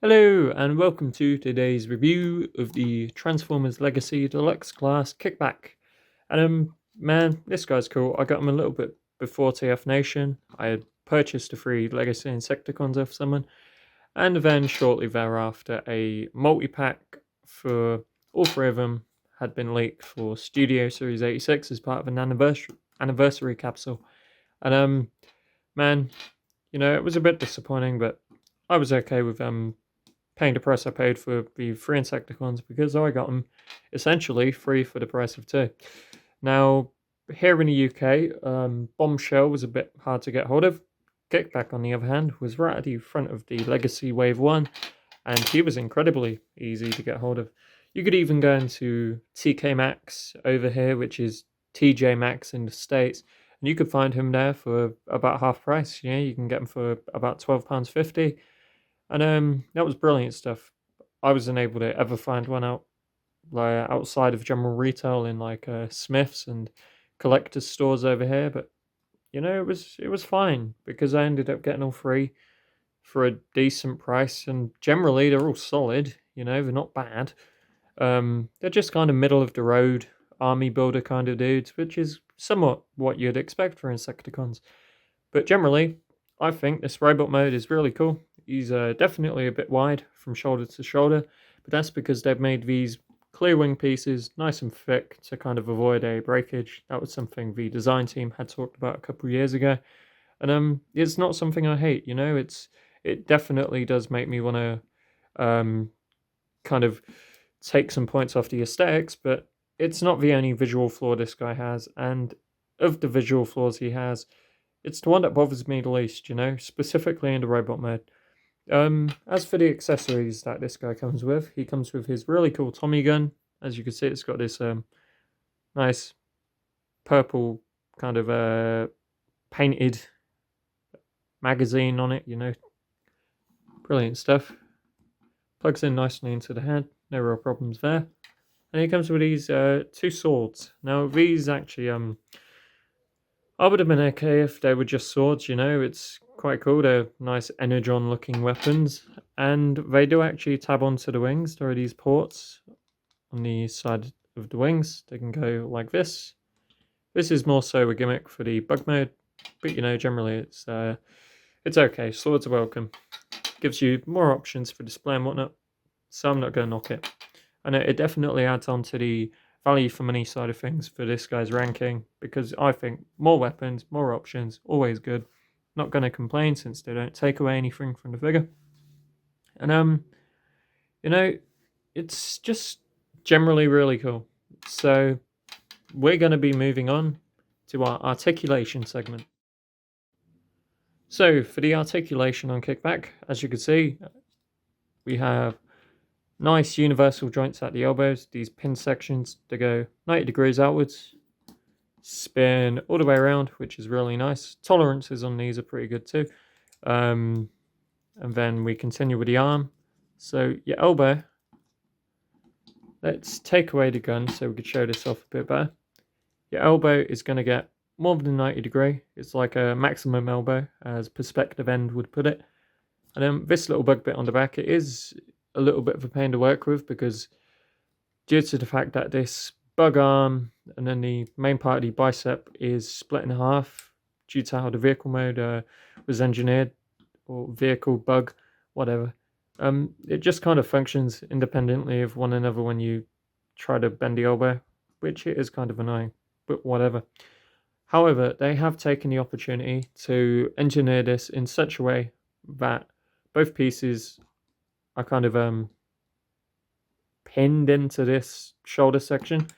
Hello and welcome to today's review of the Transformers Legacy Deluxe class Kickback. And man, this guy's cool. I got him a little bit before TF Nation. I had purchased a free Legacy Insecticons off someone, and then shortly thereafter, a multi-pack for all three of them had been leaked for Studio Series 86 as part of an anniversary capsule. And man, it was a bit disappointing, but I was okay with paying the price I paid for the free Insecticons because I got them essentially free for the price of two. Now, here in the UK, Bombshell was a bit hard to get hold of. Kickback, on the other hand, was right at the front of the Legacy Wave 1, and he was incredibly easy to get hold of. You could even go into TK Maxx over here, which is TJ Maxx in the States, and you could find him there for about half price. Yeah, you can get him for about £12.50. And that was brilliant stuff. I wasn't able to ever find one outside of general retail in Smiths and collectors stores over here, but it was fine because I ended up getting all three for a decent price, and generally they're all solid. They're not bad. They're just kind of middle of the road army builder kind of dudes, which is somewhat what you'd expect for Insecticons. But generally, I think this robot mode is really cool. He's definitely a bit wide from shoulder to shoulder, but that's because they've made these clear wing pieces nice and thick to kind of avoid a breakage. That was something the design team had talked about a couple of years ago, and it's not something I hate. It definitely does make me want to kind of take some points off the aesthetics, but it's not the only visual flaw this guy has, and of the visual flaws he has, it's the one that bothers me the least, specifically in the robot mode. As for the accessories that this guy comes with, he comes with his really cool Tommy gun. As you can see, it's got this nice purple kind of painted magazine on it, brilliant stuff. Plugs in nicely into the head, no real problems there. And he comes with these two swords. Now these actually I would have been okay if they were just swords, it's quite cool. They're nice energon looking weapons, and they do actually tab onto the wings. There are these ports on the side of the wings. They can go like this. This is more so a gimmick for the bug mode, but generally it's okay. Swords are welcome. Gives you more options for display and whatnot, so I'm not going to knock it. And it definitely adds on to the value for money side of things for this guy's ranking, because I think more weapons, more options, always good. Not going to complain since they don't take away anything from the figure. And it's just generally really cool. So we're going to be moving on to our articulation segment. So for the articulation on Kickback, as you can see, we have nice universal joints at the elbows, these pin sections to go 90 degrees outwards, spin all the way around, which is really nice. Tolerances on these are pretty good too. And then we continue with the arm. So your elbow, let's take away the gun so we could show this off a bit better. Your elbow is going to get more than 90 degree. It's like a maximum elbow, as perspective end would put it. And then this little bug bit on the back, it is a little bit of a pain to work with, because due to the fact that this bug arm and then the main part of the bicep is split in half due to how the vehicle mode was engineered, or vehicle bug, whatever, it just kind of functions independently of one another when you try to bend the elbow, which is kind of annoying, but whatever. However, they have taken the opportunity to engineer this in such a way that both pieces are kind of pinned into this shoulder section,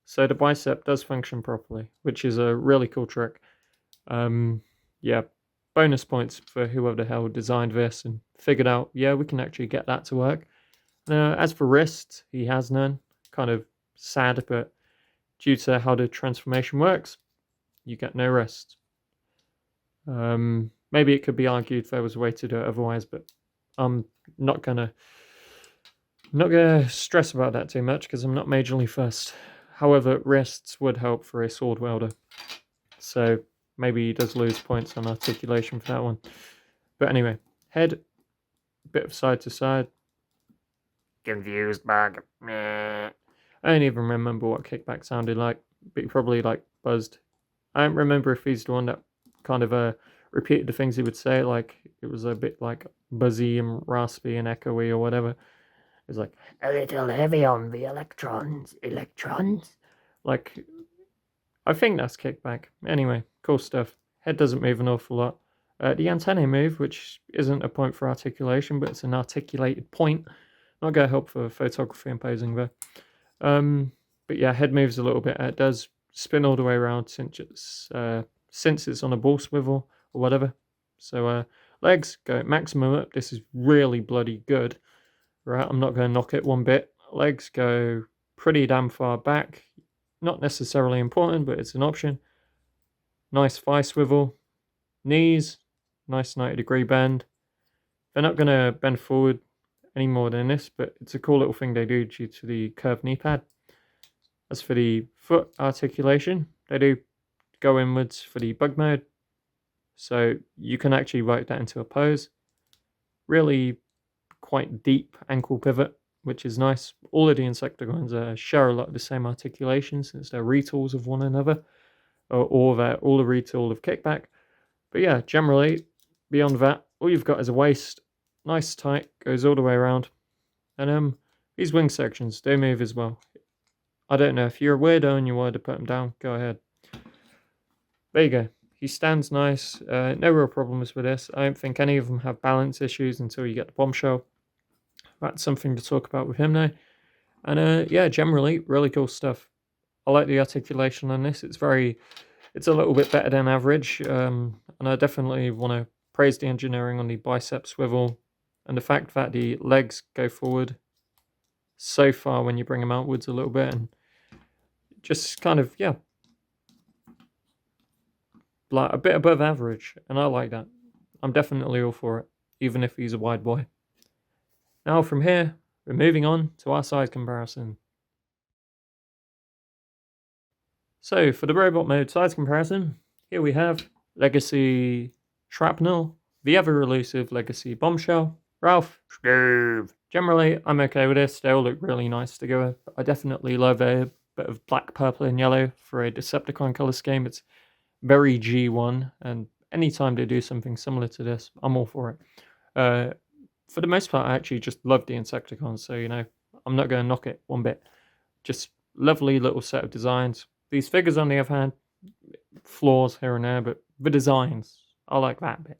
so the bicep does function properly, which is a really cool trick. Yeah, bonus points for whoever the hell designed this and figured out, yeah, we can actually get that to work. As for wrists, he has none. Kind of sad, but due to how the transformation works, you get no wrists. Maybe it could be argued there was a way to do it otherwise, but I'm not gonna stress about that too much because I'm not majorly fussed. However, wrists would help for a sword welder, so maybe he does lose points on articulation for that one. But anyway, head bit of side to side. Confused bug. Meh. I don't even remember what Kickback sounded like, but he probably like buzzed. I don't remember if he's the one that kind of repeated the things he would say, like it was a bit like buzzy and raspy and echoey or whatever. It was like a little heavy on the electrons. Like, I think that's Kickback. Anyway, cool stuff. Head doesn't move an awful lot. The antennae move, which isn't a point for articulation, but it's an articulated point. Not going to help for photography and posing though. But yeah, head moves a little bit. It does spin all the way around since it's on a ball swivel or whatever. So legs go maximum up. This is really bloody good. Right, I'm not going to knock it one bit. Legs go pretty damn far back. Not necessarily important, but it's an option. Nice thigh swivel. Knees, nice 90-degree bend. They're not going to bend forward any more than this, but it's a cool little thing they do due to the curved knee pad. As for the foot articulation, they do go inwards for the bug mode. So you can actually write that into a pose. Really quite deep ankle pivot, which is nice. All of the Insecticons share a lot of the same articulation since they're retools of one another, or they're all a retool of Kickback. But yeah, generally, beyond that, all you've got is a waist, nice tight, goes all the way around. And these wing sections, they move as well. I don't know, if you're a weirdo and you wanted to put them down, go ahead. There you go. He stands nice, no real problems with this. I don't think any of them have balance issues until you get the bombshell. That's something to talk about with him now. And yeah, generally, really cool stuff. I like the articulation on this. It's a little bit better than average. And I definitely want to praise the engineering on the bicep swivel and the fact that the legs go forward so far when you bring them outwards a little bit, and just kind of, yeah, like a bit above average. And I like that. I'm definitely all for it, even if he's a wide boy. Now from here, we're moving on to our size comparison. So for the robot mode size comparison, here we have Legacy Shrapnel, the ever-elusive Legacy Bombshell, Ralph, Steve. Generally, I'm okay with this. They all look really nice together. I definitely love a bit of black, purple, and yellow for a Decepticon color scheme. It's very G1, and anytime they do something similar to this, I'm all for it. For the most part, I actually just love the Insecticons, so, I'm not going to knock it one bit. Just lovely little set of designs. These figures, on the other hand, flaws here and there, but the designs, I like that bit.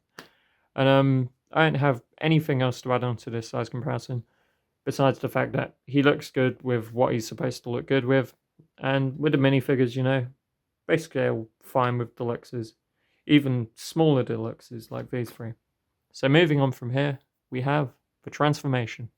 And I don't have anything else to add on to this size comparison, besides the fact that he looks good with what he's supposed to look good with. And with the minifigures, basically I'm fine with deluxes, even smaller deluxes like these three. So moving on from here, we have the transformation.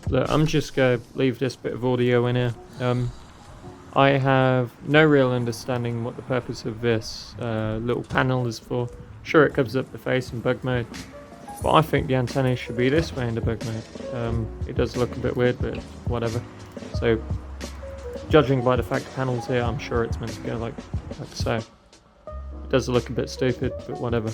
Look, I'm just going to leave this bit of audio in here. I have no real understanding what the purpose of this little panel is for. Sure, it covers up the face in bug mode, but I think the antennae should be this way in the bug mode. It does look a bit weird, but whatever. So, judging by the fact the panel's here, I'm sure it's meant to go like so. It does look a bit stupid, but whatever.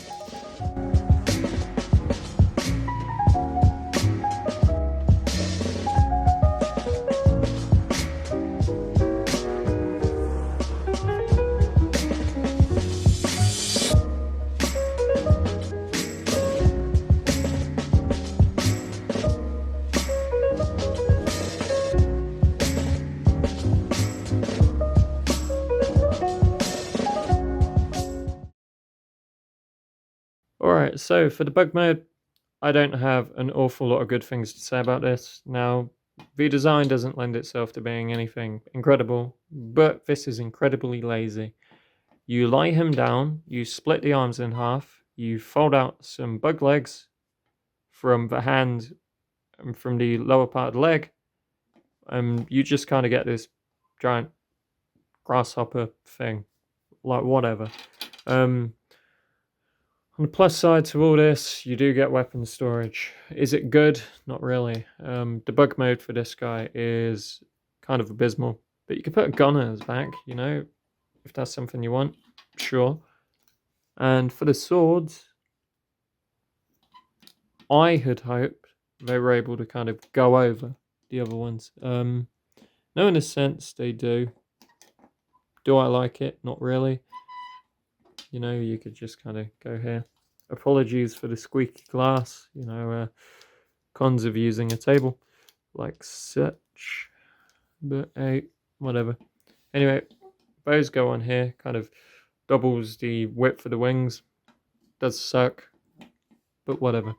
Alright, so for the bug mode, I don't have an awful lot of good things to say about this. Now, the design doesn't lend itself to being anything incredible, but this is incredibly lazy. You lie him down, you split the arms in half, you fold out some bug legs from the hand and from the lower part of the leg, and you just kind of get this giant grasshopper thing, like whatever. On the plus side to all this, you do get weapon storage. Is it good? Not really. Debug mode for this guy is kind of abysmal, but you can put a gun in his back, you know, if that's something you want, sure. And for the swords, I had hoped they were able to kind of go over the other ones. No, in a sense, they do. Do I like it? Not really. You know, you could just kind of go here. Apologies for the squeaky glass. You know, cons of using a table like such. But hey, whatever. Anyway, bows go on here. Kind of doubles the width of the wings. Does suck, but whatever.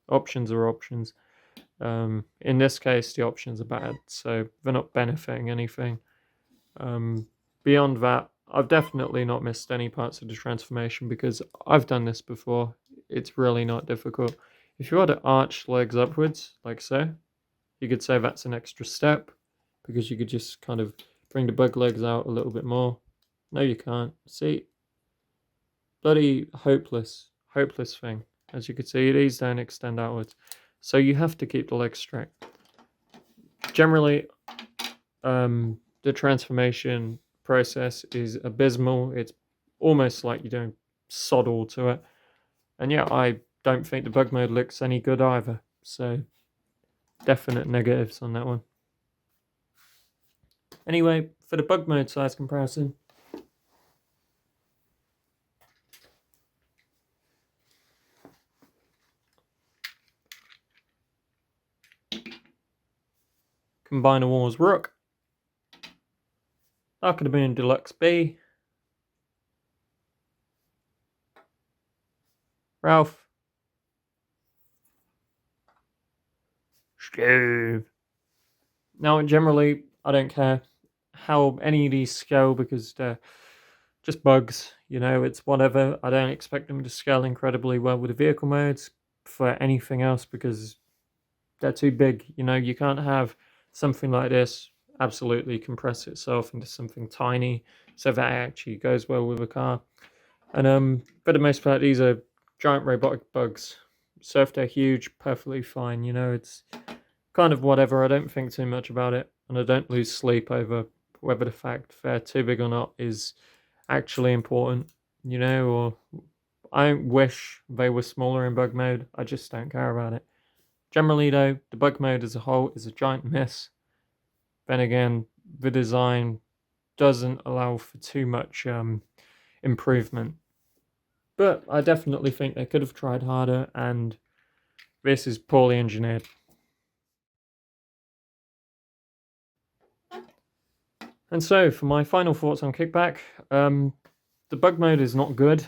Options are options. In this case, the options are bad, so they're not benefiting anything. Beyond that, I've definitely not missed any parts of the transformation because I've done this before. It's really not difficult. If you were to arch legs upwards, like so, you could say that's an extra step because you could just kind of bring the bug legs out a little bit more. No, you can't. See? Bloody hopeless thing. As you can see, these don't extend outwards. So you have to keep the legs straight. Generally, the transformation process is abysmal. It's almost like you're doing sod all to it. And yeah, I don't think the bug mode looks any good either. So definite negatives on that one. Anyway, for the bug mode size comparison, Combiner Wars Rook. That could have been Deluxe B. Ralph. Steve. Now, generally, I don't care how any of these scale because they're just bugs. You know, it's whatever. I don't expect them to scale incredibly well with the vehicle modes for anything else because they're too big. You know, you can't have something like this absolutely compress itself into something tiny so that actually goes well with a car. And for the most part, these are giant robotic bugs. So if they're huge, perfectly fine. You know, it's kind of whatever. I don't think too much about it, and I don't lose sleep over whether the fact they're too big or not is actually important. You know, or I don't wish they were smaller in bug mode. I just don't care about it. Generally, though, the bug mode as a whole is a giant miss. Then again, the design doesn't allow for too much improvement. But I definitely think they could have tried harder, and this is poorly engineered. And so, for my final thoughts on Kickback, the bug mode is not good.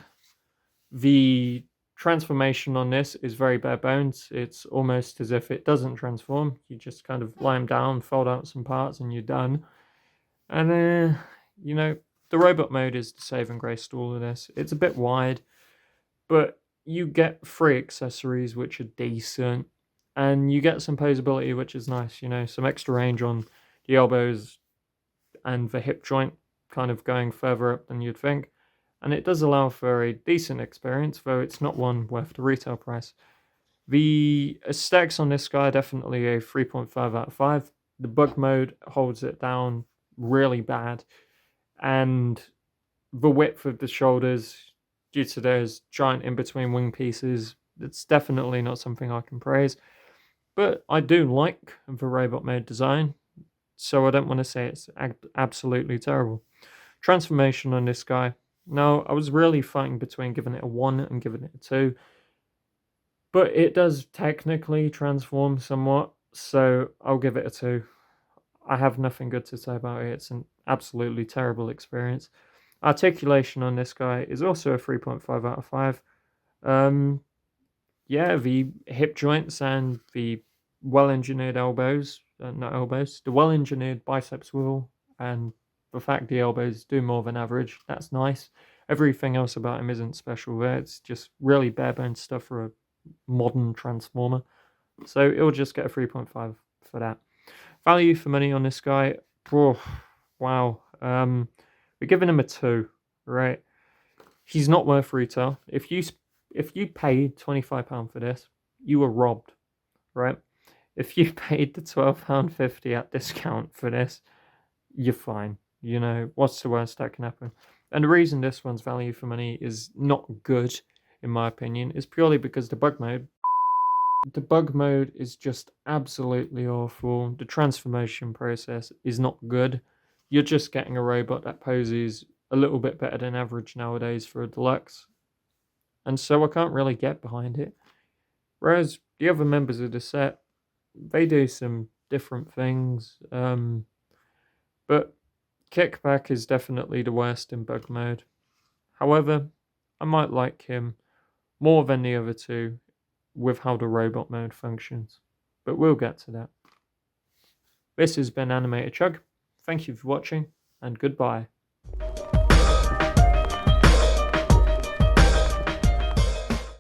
The transformation on this is very bare bones. It's almost as if it doesn't transform. You just kind of lie them down, fold out some parts, and you're done. And you know, the robot mode is the saving grace to all of this. It's a bit wide, but you get 3 accessories which are decent, and you get some posability which is nice. You know, some extra range on the elbows and the hip joint, kind of going further up than you'd think. And it does allow for a decent experience, though it's not one worth the retail price. The aesthetics on this guy are definitely a 3.5 out of 5. The bug mode holds it down really bad, and the width of the shoulders, due to those giant in-between wing pieces, it's definitely not something I can praise. But I do like the robot mode design, so I don't want to say it's absolutely terrible. Transformation on this guy, no, I was really fighting between giving it a 1 and giving it a 2. But it does technically transform somewhat, so I'll give it a 2. I have nothing good to say about it. It's an absolutely terrible experience. Articulation on this guy is also a 3.5 out of 5. Yeah, the hip joints and the well-engineered elbows, not elbows, the well-engineered bicep swivel and the fact the elbows do more than average, that's nice. Everything else about him isn't special there. It's just really bare bones stuff for a modern Transformer. So it'll just get a 3.5 for that. Value for money on this guy. Oh, wow. We're giving him a 2, right? He's not worth retail. If you paid £25 for this, you were robbed, right? If you paid the £12.50 at discount for this, you're fine. You know, what's the worst that can happen? And the reason this one's value for money is not good, in my opinion, is purely because the bug mode is just absolutely awful. The transformation process is not good. You're just getting a robot that poses a little bit better than average nowadays for a deluxe. And so I can't really get behind it. Whereas the other members of the set, they do some different things. But Kickback is definitely the worst in bug mode. However, I might like him more than the other two with how the robot mode functions. But we'll get to that. This has been AnimatedCHUG. Thank you for watching, and goodbye.